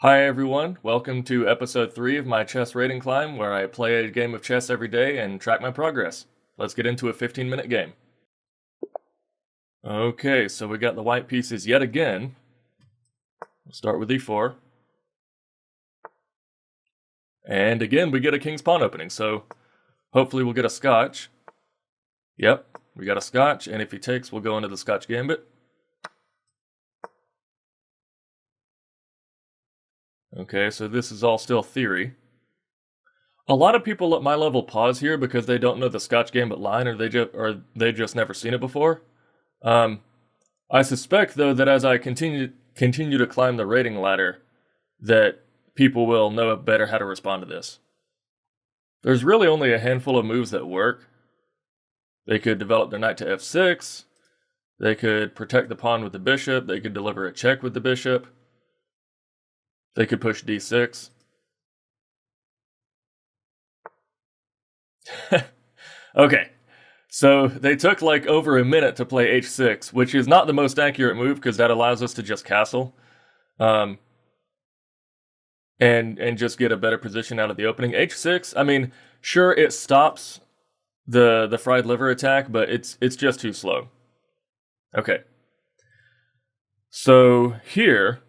Hi everyone, welcome to episode 3 of my chess rating climb, where I play a game of chess every day and track my progress. Let's get into a 15-minute game. Okay, so we got the white pieces yet again. We'll start with e4. And again, we get a king's pawn opening, so hopefully we'll get a scotch. Yep, we got a scotch, and if he takes, we'll go into the scotch gambit. Okay, so this is all still theory. A lot of people at my level pause here because they don't know the Scotch Gambit line, or they've just never seen it before. I suspect though that as I continue to climb the rating ladder, that people will know better how to respond to this. There's really only a handful of moves that work. They could develop their knight to f6. They could protect the pawn with the bishop. They could deliver a check with the bishop. They could push d6. Okay, so they took like over a minute to play h6, which is not the most accurate move because that allows us to just castle, and just get a better position out of the opening. h6, I mean, sure it stops the fried liver attack, but it's just too slow. Okay, so here,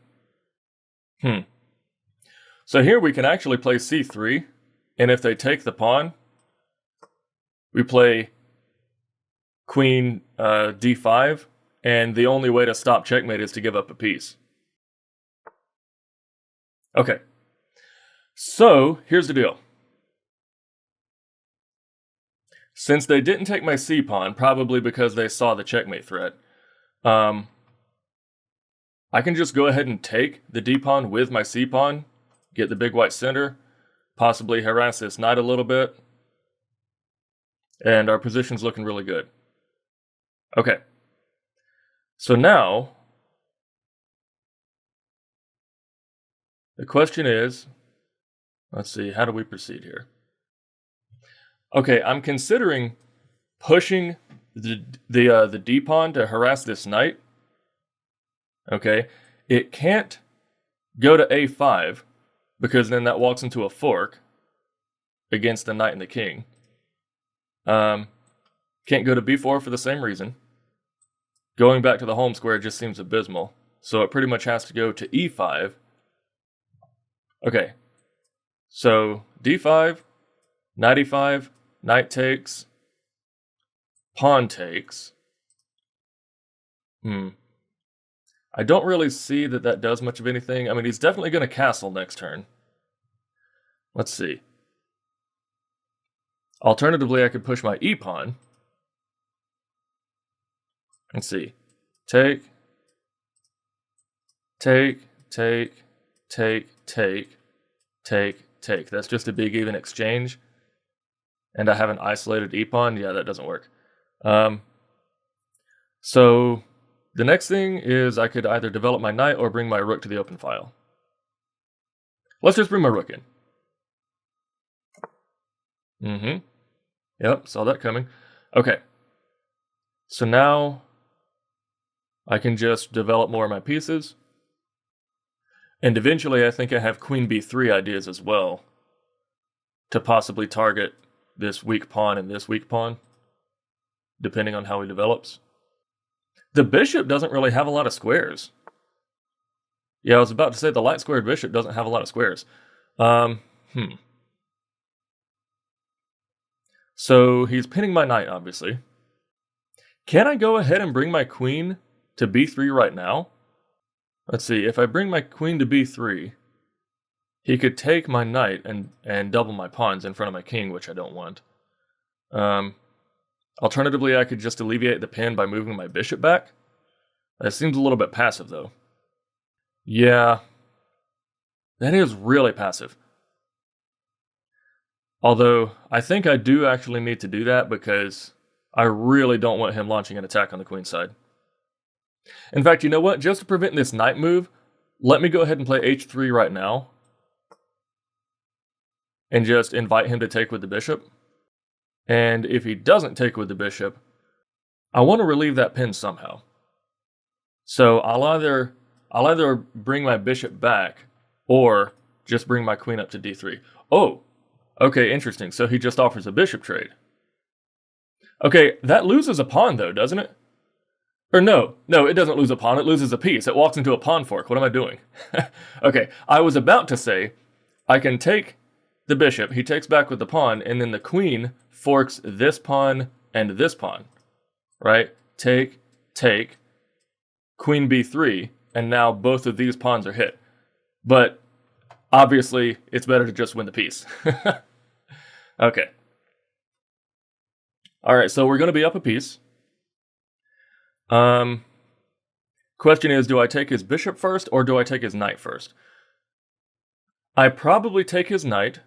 so here we can actually play c3, and if they take the pawn, we play queen d5, and the only way to stop checkmate is to give up a piece. Okay, so here's the deal. Since they didn't take my c-pawn, probably because they saw the checkmate threat, I can just go ahead and take the d-pawn with my c-pawn, get the big white center, possibly harass this knight a little bit, and our position's looking really good. Okay, so now the question is, let's see, how do we proceed here? Okay, I'm considering pushing the d-pawn to harass this knight. Okay, it can't go to a5 because then that walks into a fork against the knight and the king. Can't go to b4 for the same reason. Going back to the home square just seems abysmal, so it pretty much has to go to e5. Okay, so d5, knight e5, knight takes, pawn takes. I don't really see that does much of anything. I mean, he's definitely going to castle next turn. Let's see. Alternatively, I could push my e-pawn. Let's see. Take, take, take, take, take, take, take. That's just a big even exchange. And I have an isolated e-pawn. Yeah, that doesn't work. So the next thing is I could either develop my knight or bring my rook to the open file. Let's just bring my rook in. Yep, saw that coming. Okay. So now I can just develop more of my pieces. And eventually I think I have queen b3 ideas as well to possibly target this weak pawn and this weak pawn, depending on how he develops. The bishop doesn't really have a lot of squares. Yeah, I was about to say the light squared bishop doesn't have a lot of squares. So he's pinning my knight, obviously. Can I go ahead and bring my queen to b3 right now? Let's see, if I bring my queen to b3, he could take my knight and double my pawns in front of my king, which I don't want. Alternatively, I could just alleviate the pin by moving my bishop back. That seems a little bit passive, though. Yeah, that is really passive. Although, I think I do actually need to do that because I really don't want him launching an attack on the queen side. In fact, you know what? Just to prevent this knight move, let me go ahead and play h3 right now. And just invite him to take with the bishop. And if he doesn't take with the bishop, I want to relieve that pin somehow. So I'll either bring my bishop back or just bring my queen up to d3. Oh, okay, interesting. So he just offers a bishop trade. Okay, that loses a pawn though, doesn't it? Or no, it doesn't lose a pawn, it loses a piece. It walks into a pawn fork. What am I doing? Okay, I was about to say, I can take the bishop, he takes back with the pawn, and then the queen forks this pawn and this pawn, right? Take, queen b3, and now both of these pawns are hit. But obviously, it's better to just win the piece. Okay. All right, so we're going to be up a piece. Question is, do I take his bishop first or do I take his knight first? I probably take his knight.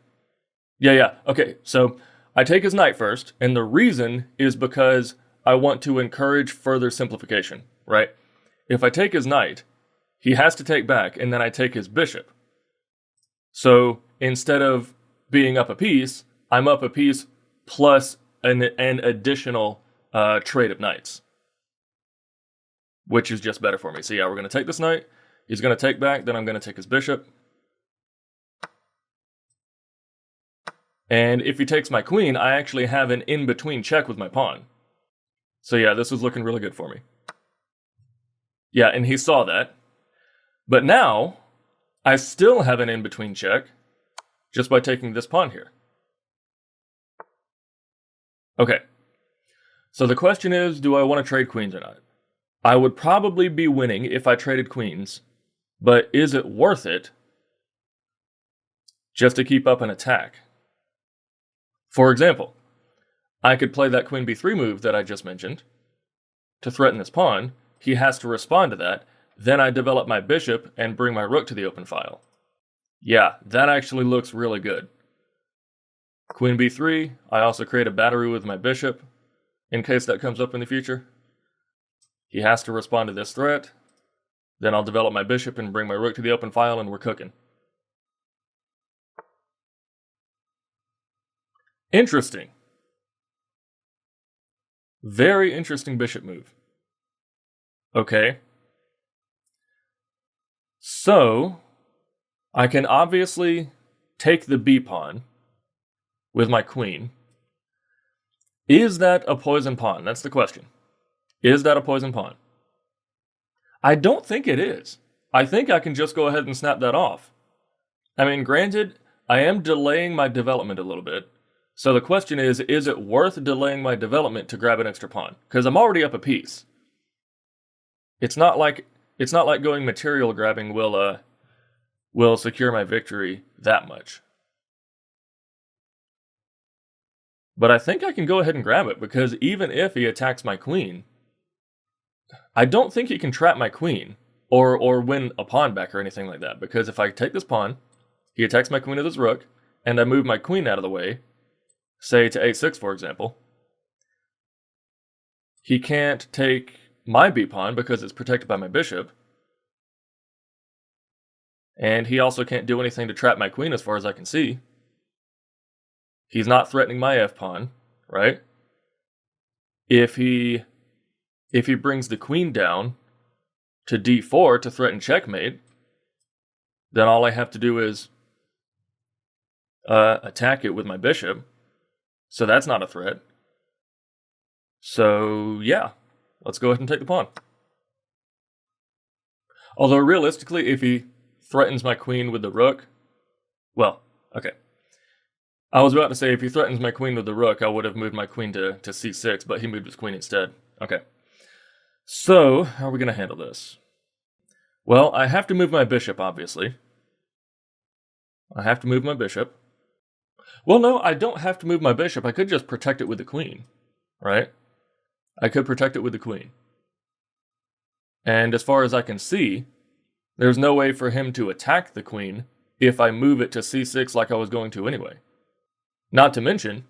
Yeah. Okay, so I take his knight first, and the reason is because I want to encourage further simplification, right? If I take his knight, he has to take back, and then I take his bishop. So instead of being up a piece, I'm up a piece plus an additional trade of knights, which is just better for me. So yeah, we're going to take this knight. He's going to take back, then I'm going to take his bishop. And if he takes my queen, I actually have an in-between check with my pawn. So yeah, this was looking really good for me. Yeah, and he saw that. But now, I still have an in-between check just by taking this pawn here. Okay, so the question is, do I want to trade queens or not? I would probably be winning if I traded queens, but is it worth it just to keep up an attack? For example, I could play that queen b3 move that I just mentioned to threaten this pawn. He has to respond to that. Then I develop my bishop and bring my rook to the open file. Yeah, that actually looks really good. Queen b3, I also create a battery with my bishop in case that comes up in the future. He has to respond to this threat. Then I'll develop my bishop and bring my rook to the open file, and we're cooking. Interesting. Very interesting bishop move. Okay. So, I can obviously take the b pawn with my queen. Is that a poison pawn? That's the question. Is that a poison pawn? I don't think it is. I think I can just go ahead and snap that off. I mean, granted, I am delaying my development a little bit. So the question is it worth delaying my development to grab an extra pawn? Because I'm already up a piece. It's not like going material grabbing will secure my victory that much. But I think I can go ahead and grab it, because even if he attacks my queen, I don't think he can trap my queen or win a pawn back or anything like that. Because if I take this pawn, he attacks my queen with his rook, and I move my queen out of the way, say to a6 for example, he can't take my b pawn because it's protected by my bishop. And he also can't do anything to trap my queen as far as I can see. He's not threatening my f pawn, right? If he brings the queen down to d4 to threaten checkmate, then all I have to do is attack it with my bishop. So that's not a threat. So yeah, let's go ahead and take the pawn. Although realistically, if he threatens my queen with the rook, well, okay. I was about to say if he threatens my queen with the rook, I would have moved my queen to c6, but he moved his queen instead. Okay. So, how are we going to handle this? Well, I have to move my bishop, obviously. I have to move my bishop. Well, no, I don't have to move my bishop. I could just protect it with the queen, right? I could protect it with the queen. And as far as I can see, there's no way for him to attack the queen if I move it to c6 like I was going to anyway. Not to mention,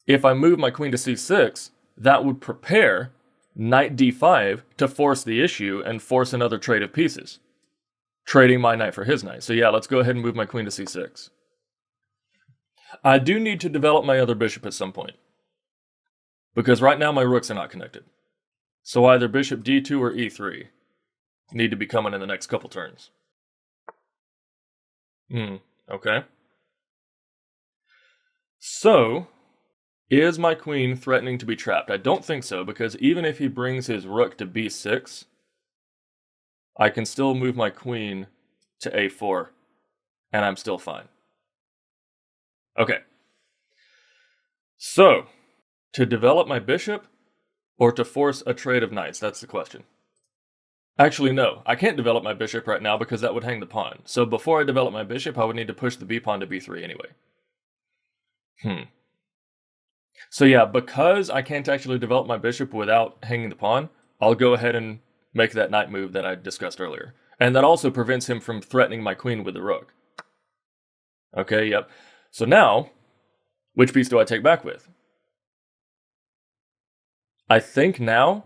if I move my queen to c6, that would prepare knight d5 to force the issue and force another trade of pieces, trading my knight for his knight. So yeah, let's go ahead and move my queen to c6. I do need to develop my other bishop at some point, because right now my rooks are not connected. So either bishop d2 or e3 need to be coming in the next couple turns. Okay. So, is my queen threatening to be trapped? I don't think so, because even if he brings his rook to b6, I can still move my queen to a4, and I'm still fine. Okay. So, to develop my bishop, or to force a trade of knights? That's the question. Actually, no. I can't develop my bishop right now because that would hang the pawn. So before I develop my bishop, I would need to push the b pawn to b3 anyway. So yeah, because I can't actually develop my bishop without hanging the pawn, I'll go ahead and make that knight move that I discussed earlier. And that also prevents him from threatening my queen with the rook. Okay, yep. So now, which piece do I take back with? I think now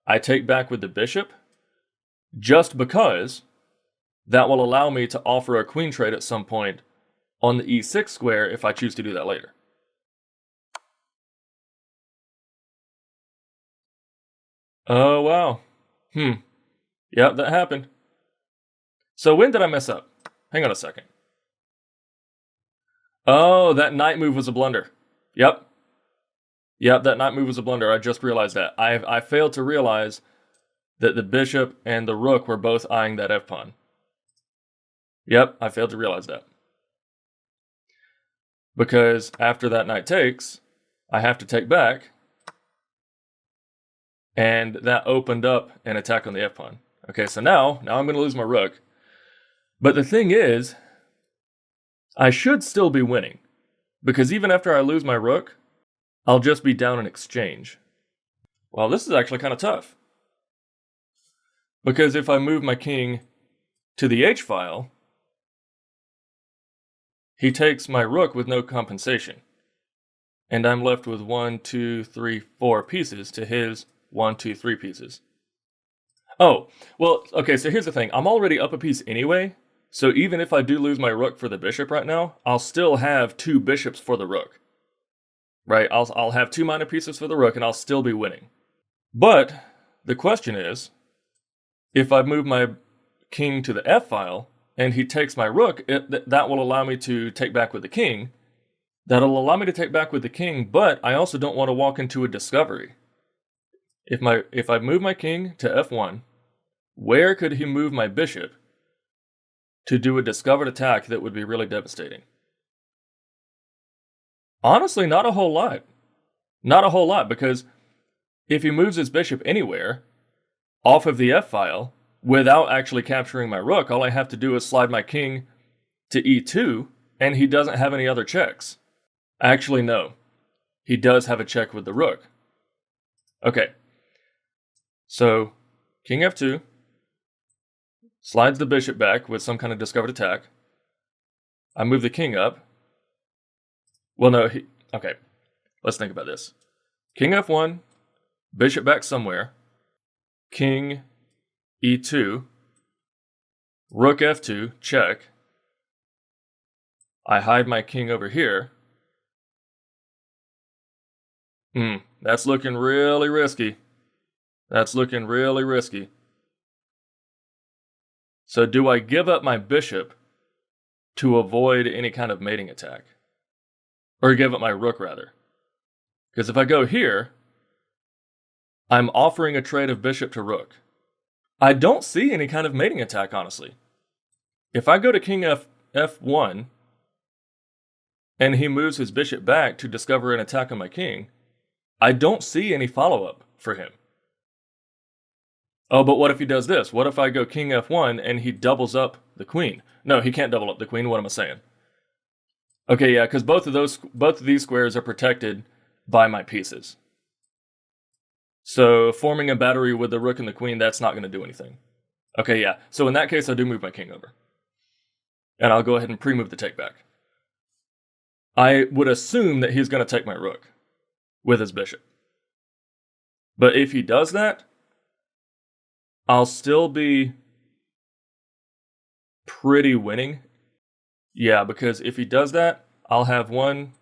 I take back with the bishop, just because that will allow me to offer a queen trade at some point on the e6 square if I choose to do that later. Oh, wow. Yep, that happened. So when did I mess up? Hang on a second. Oh, that knight move was a blunder. Yep, that knight move was a blunder. I just realized that. I failed to realize that the bishop and the rook were both eyeing that f-pawn. Yep, I failed to realize that. Because after that knight takes, I have to take back, and that opened up an attack on the f-pawn. Okay, so now I'm going to lose my rook. But the thing is, I should still be winning, because even after I lose my rook, I'll just be down in exchange. Well, this is actually kind of tough. Because if I move my king to the h-file, he takes my rook with no compensation. And I'm left with 1, 2, 3, 4 pieces to his 1, 2, 3 pieces. Oh, well, okay, so here's the thing. I'm already up a piece anyway, so even if I do lose my rook for the bishop right now, I'll still have 2 bishops for the rook. Right? I'll have 2 minor pieces for the rook, and I'll still be winning. But the question is, if I move my king to the f-file, and he takes my rook, that will allow me to take back with the king. That'll allow me to take back with the king, but I also don't want to walk into a discovery. If I move my king to f1, where could he move my bishop to do a discovered attack that would be really devastating? Honestly, not a whole lot. Not a whole lot, because if he moves his bishop anywhere off of the f-file without actually capturing my rook, all I have to do is slide my king to e2, and he doesn't have any other checks. Actually, no. He does have a check with the rook. Okay. So, king f2, slides the bishop back with some kind of discovered attack. I move the king up. Well, no, okay. Let's think about this. King f1, bishop back somewhere, king e2, rook f2, check. I hide my king over here. That's looking really risky. That's looking really risky. So do I give up my bishop to avoid any kind of mating attack? Or give up my rook, rather? Because if I go here, I'm offering a trade of bishop to rook. I don't see any kind of mating attack, honestly. If I go to king f1, and he moves his bishop back to discover an attack on my king, I don't see any follow-up for him. Oh, but what if he does this? What if I go king f1 and he doubles up the queen? No, he can't double up the queen. What am I saying? Okay, yeah, because both of these squares are protected by my pieces. So forming a battery with the rook and the queen, that's not going to do anything. Okay, yeah. So in that case, I do move my king over. And I'll go ahead and pre-move the takeback. I would assume that he's going to take my rook with his bishop. But if he does that, I'll still be pretty winning. Yeah, because if he does that, I'll have 1,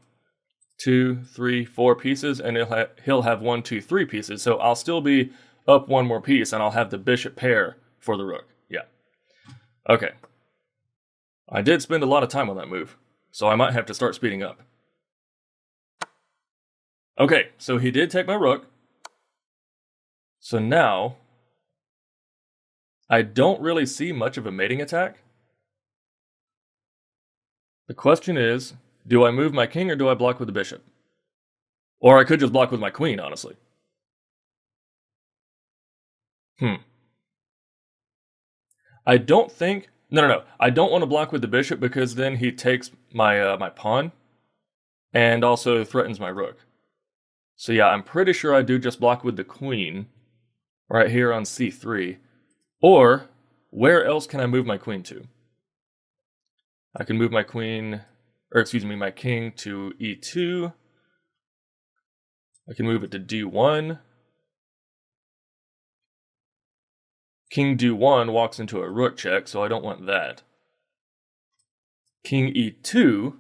2, 3, 4 pieces, and he'll have 1, 2, 3 pieces. So I'll still be up 1 more piece, and I'll have the bishop pair for the rook. Yeah. Okay. I did spend a lot of time on that move, so I might have to start speeding up. Okay, so he did take my rook. So now, I don't really see much of a mating attack. The question is, do I move my king or do I block with the bishop? Or I could just block with my queen, honestly. I don't think... No. I don't want to block with the bishop because then he takes my my pawn and also threatens my rook. So yeah, I'm pretty sure I do just block with the queen right here on c3. Or, where else can I move my queen to? I can move my queen, or excuse me, my king to e2. I can move it to d1. King d1 walks into a rook check, so I don't want that. King e2.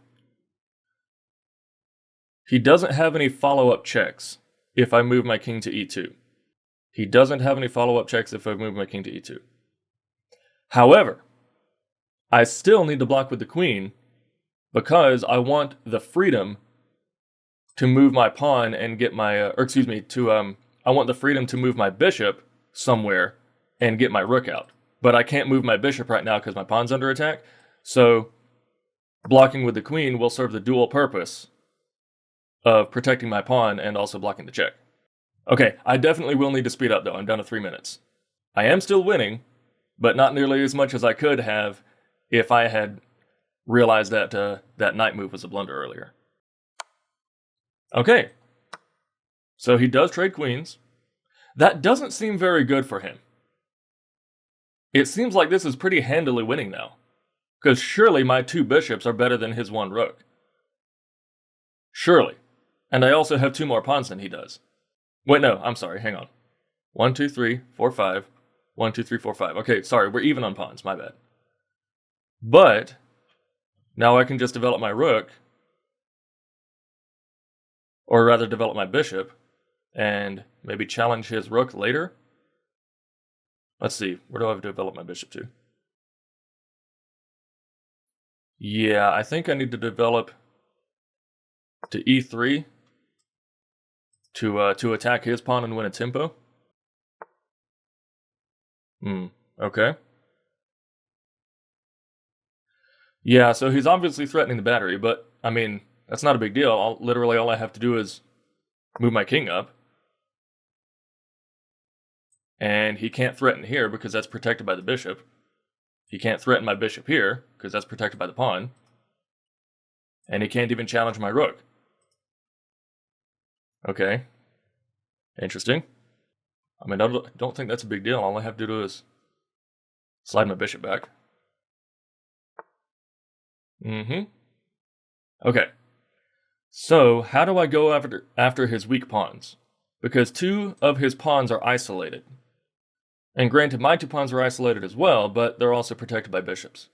He doesn't have any follow-up checks if I move my king to e2. He doesn't have any follow-up checks if I move my king to e2. However, I still need to block with the queen because I want the freedom to move my pawn and get my, I want the freedom to move my bishop somewhere and get my rook out. But I can't move my bishop right now because my pawn's under attack. So blocking with the queen will serve the dual purpose of protecting my pawn and also blocking the check. Okay, I definitely will need to speed up though. I'm down to 3 minutes. I am still winning, but not nearly as much as I could have if I had realized that that knight move was a blunder earlier. Okay, so he does trade queens. That doesn't seem very good for him. It seems like this is pretty handily winning now, because surely my 2 bishops are better than his 1 rook. Surely. And I also have 2 more pawns than he does. Wait, no, I'm sorry, hang on. 1, 2, 3, 4, 5. 1, 2, 3, 4, 5. Okay, sorry, we're even on pawns, my bad. But now I can just develop my rook, or rather develop my bishop, and maybe challenge his rook later. Let's see, where do I develop my bishop to? Yeah, I think I need to develop to e3 to attack his pawn and win a tempo. Okay. Yeah, so he's obviously threatening the battery, but, I mean, that's not a big deal. Literally all I have to do is move my king up. And he can't threaten here because that's protected by the bishop. He can't threaten my bishop here because that's protected by the pawn. And he can't even challenge my rook. Okay. Interesting. I mean, I don't think that's a big deal. All I have to do is slide my bishop back. Okay. So, how do I go after his weak pawns? Because 2 of his pawns are isolated. And granted, my 2 pawns are isolated as well, but they're also protected by bishops.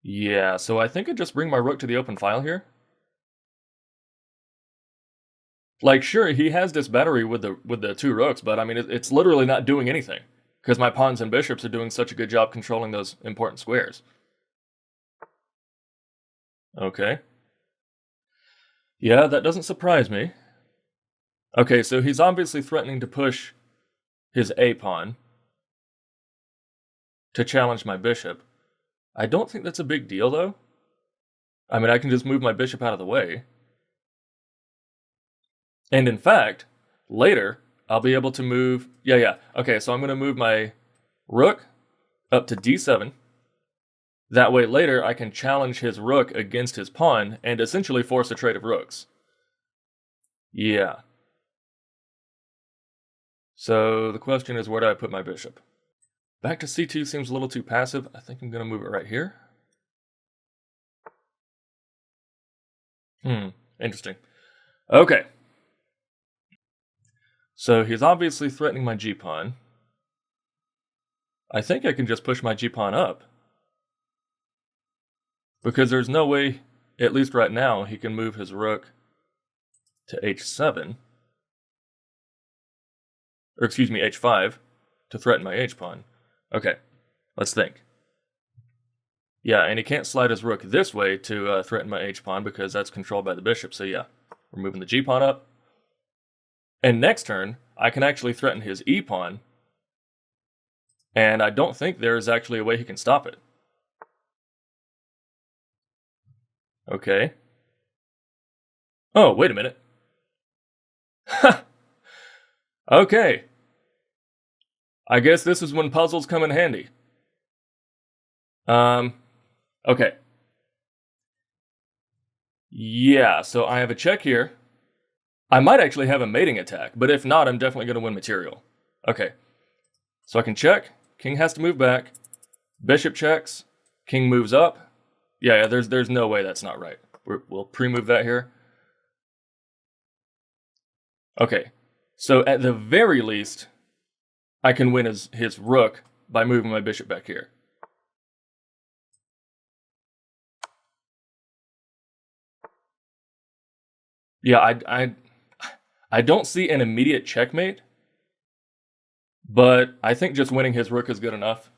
Yeah, so I think I just bring my rook to the open file here. Like, sure, he has this battery with the 2 rooks, but I mean, it's literally not doing anything. Because my pawns and bishops are doing such a good job controlling those important squares. Okay. Yeah, that doesn't surprise me. Okay, so he's obviously threatening to push his A pawn to challenge my bishop. I don't think that's a big deal, though. I mean, I can just move my bishop out of the way. And in fact, later, I'll be able to move... Yeah. Okay, so I'm going to move my rook up to d7. That way later, I can challenge his rook against his pawn and essentially force a trade of rooks. Yeah. So the question is, where do I put my bishop? Back to c2 seems a little too passive. I think I'm going to move it right here. Interesting. Okay. So he's obviously threatening my g-pawn. I think I can just push my g-pawn up. Because there's no way, at least right now, he can move his rook to h7. Or excuse me, h5, to threaten my h-pawn. Okay, let's think. Yeah, and he can't slide his rook this way to threaten my h-pawn because that's controlled by the bishop. So yeah, we're moving the g-pawn up. And next turn, I can actually threaten his e-pawn. And I don't think there is actually a way he can stop it. Okay. Oh, wait a minute. Okay. I guess this is when puzzles come in handy. Okay. Yeah, so I have a check here. I might actually have a mating attack, but if not, I'm definitely going to win material. Okay. So I can check. King has to move back. Bishop checks. King moves up. Yeah, there's no way that's not right. We'll pre-move that here. Okay. So at the very least, I can win his rook by moving my bishop back here. Yeah, I don't see an immediate checkmate, but I think just winning his rook is good enough.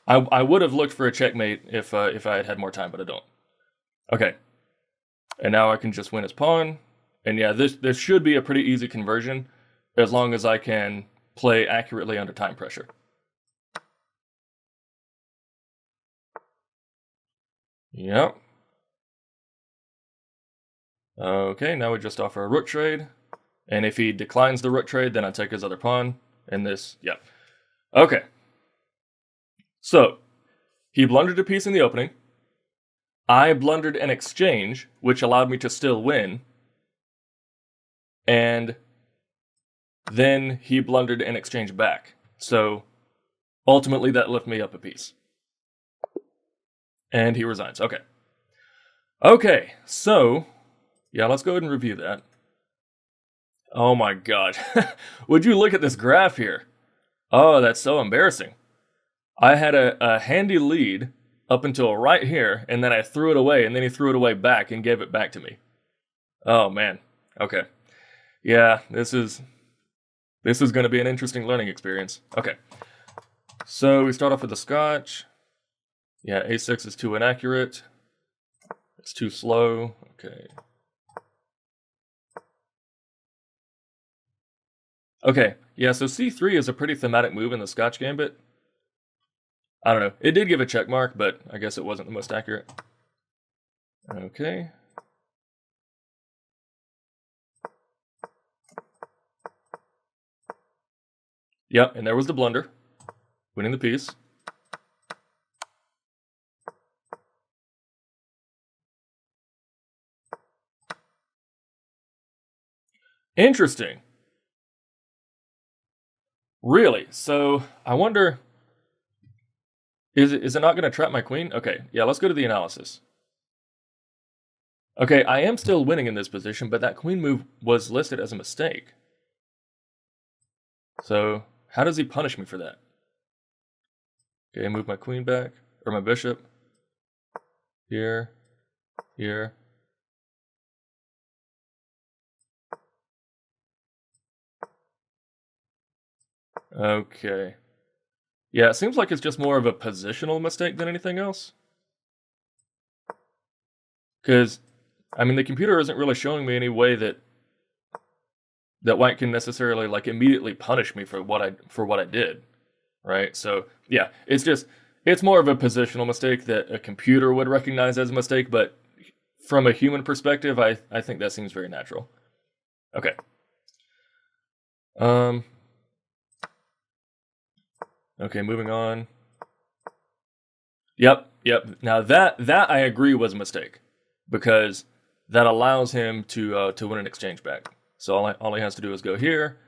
I would have looked for a checkmate if I had had more time, but I don't. Okay, and now I can just win his pawn, and yeah, this should be a pretty easy conversion as long as I can play accurately under time pressure. Yep. Okay, now we just offer a rook trade. And if he declines the rook trade, then I take his other pawn. And this, yeah. Okay. So, he blundered a piece in the opening. I blundered an exchange, which allowed me to still win. And then he blundered an exchange back. So, ultimately, that lifted me up a piece. And he resigns. Okay. Okay, so, yeah, let's go ahead and review that. Oh my god. Would you look at this graph here? Oh, that's so embarrassing. I had a handy lead up until right here, and then I threw it away, and then he threw it away back and gave it back to me. Oh man. Okay. Yeah, this is going to be an interesting learning experience. Okay. So we start off with the Scotch. Yeah, a6 is too inaccurate. It's too slow. Okay. Okay, yeah, so c3 is a pretty thematic move in the Scotch Gambit. I don't know. It did give a check mark, but I guess it wasn't the most accurate. Okay. Yep, and there was the blunder. Winning the piece. Interesting. Really? So, I wonder... Is it not going to trap my queen? Okay, yeah, let's go to the analysis. Okay, I am still winning in this position, but that queen move was listed as a mistake. So, how does he punish me for that? Okay, move my queen back, or my bishop. Here, here. Okay. Yeah, it seems like it's just more of a positional mistake than anything else. Because, I mean, the computer isn't really showing me any way that white can necessarily like immediately punish me for what I did, right? So yeah, it's more of a positional mistake that a computer would recognize as a mistake, but from a human perspective, I think that seems very natural. Okay. Okay, moving on. Yep. Now that I agree was a mistake, because that allows him to win an exchange back. So all he has to do is go here.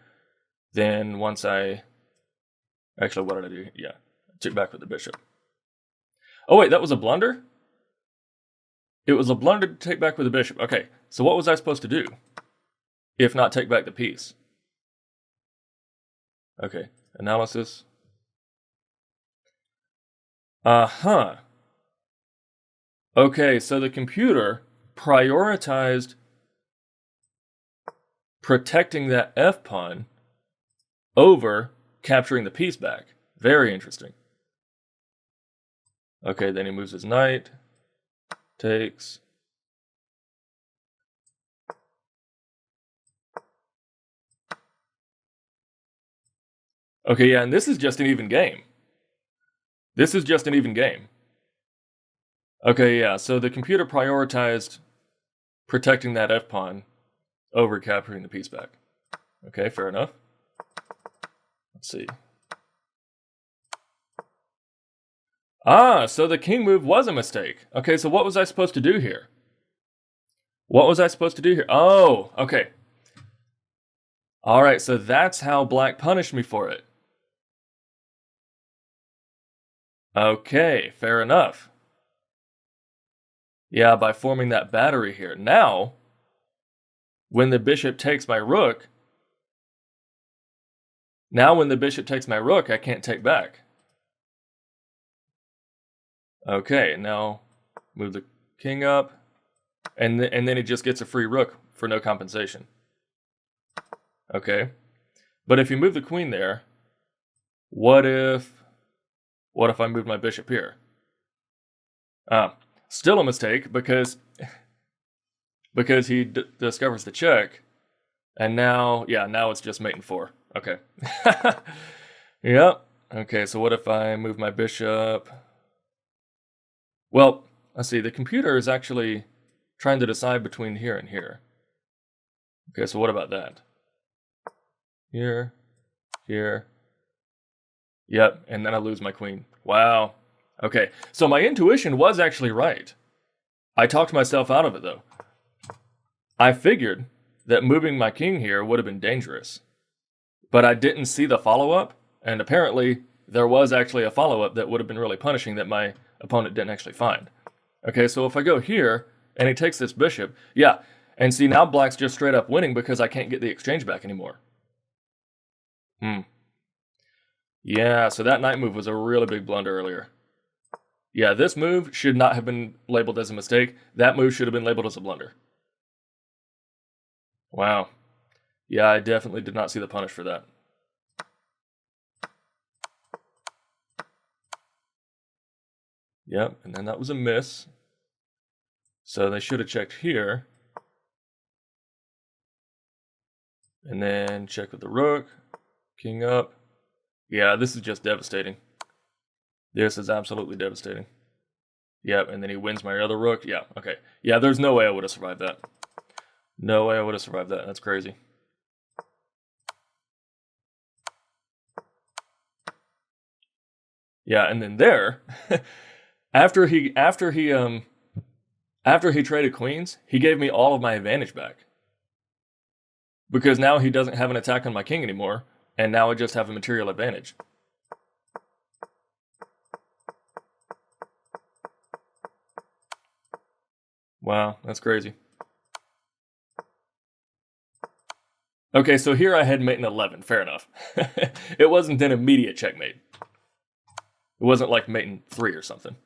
Then once actually, what did I do? Yeah, took back with the bishop. Oh wait, that was a blunder? It was a blunder to take back with the bishop. Okay, so what was I supposed to do? If not take back the piece. Okay, analysis. Uh-huh. Okay, so the computer prioritized protecting that F pawn over capturing the piece back. Very interesting. Okay, then he moves his knight, takes. Okay, yeah, and this is just an even game. This is just an even game. Okay, yeah, so the computer prioritized protecting that f-pawn over capturing the piece back. Okay, fair enough. Let's see. Ah, so the king move was a mistake. Okay, so what was I supposed to do here? What was I supposed to do here? Oh, okay. All right, so that's how black punished me for it. Okay, fair enough. Yeah, by forming that battery here. Now, when the bishop takes my rook, I can't take back. Okay, now move the king up, and then he just gets a free rook for no compensation. Okay, but if you move the queen there, what if I move my bishop here? Still a mistake because he discovers the check, and now it's just mate and 4. Okay. Yep. Okay, so what if I move my bishop? Well, let's see. The computer is actually trying to decide between here and here. Okay, so what about that? Here, here. Yep, and then I lose my queen. Wow. Okay, so my intuition was actually right. I talked myself out of it, though. I figured that moving my king here would have been dangerous. But I didn't see the follow-up, and apparently there was actually a follow-up that would have been really punishing that my opponent didn't actually find. Okay, so if I go here, and he takes this bishop, yeah, and see, now black's just straight up winning because I can't get the exchange back anymore. Yeah, so that knight move was a really big blunder earlier. Yeah, this move should not have been labeled as a mistake. That move should have been labeled as a blunder. Wow. Yeah, I definitely did not see the punish for that. Yep, and then that was a miss. So they should have checked here. And then check with the rook. King up. Yeah, this is just devastating. This is absolutely devastating. Yep, and then he wins my other rook. Yeah, okay. Yeah, there's no way I would have survived that. No way I would have survived that. That's crazy. Yeah, and then there, after he traded queens, he gave me all of my advantage back. Because now he doesn't have an attack on my king anymore, and now I just have a material advantage. Wow, that's crazy. Okay, so here I had mate in 11, fair enough. It wasn't an immediate checkmate. It wasn't like mate in 3 or something.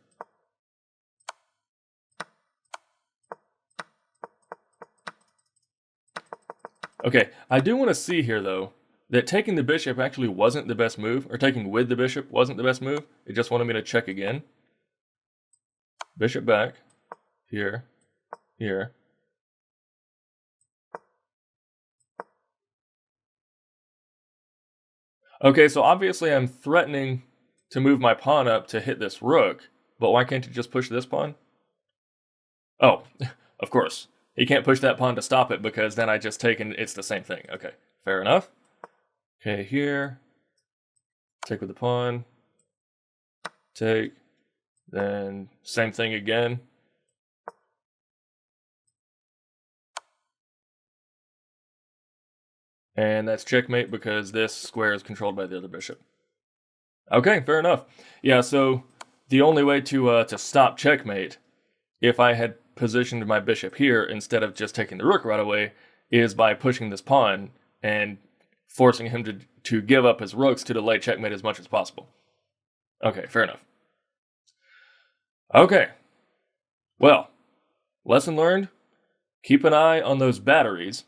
Okay, I do want to see here, though, that taking the bishop actually wasn't the best move, or taking with the bishop wasn't the best move. It just wanted me to check again. Bishop back. Here. Here. Okay, so obviously I'm threatening to move my pawn up to hit this rook, but why can't he just push this pawn? Oh, of course. He can't push that pawn to stop it because then I just take and it's the same thing. Okay, fair enough. Okay, here. Take with the pawn. Take. Then same thing again. And that's checkmate because this square is controlled by the other bishop. Okay, fair enough. Yeah, so the only way to stop checkmate, if I had positioned my bishop here instead of just taking the rook right away, is by pushing this pawn and forcing him to give up his rooks to delay checkmate as much as possible. Okay, fair enough. Okay. Well, lesson learned, keep an eye on those batteries.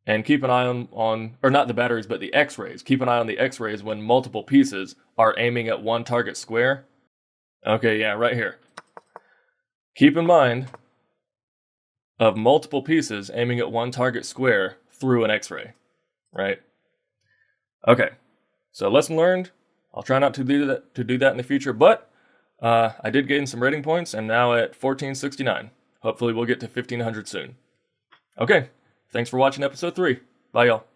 And keep an eye on, or not the batteries, but the X-rays. Keep an eye on the X-rays when multiple pieces are aiming at one target square. Okay, yeah, right here. Keep in mind of multiple pieces aiming at one target square through an X-ray, right? Okay, so lesson learned. I'll try not to do that in the future, but I did gain some rating points. I'm now at 1469. Hopefully we'll get to 1500 soon. Okay, thanks for watching episode 3. Bye, y'all.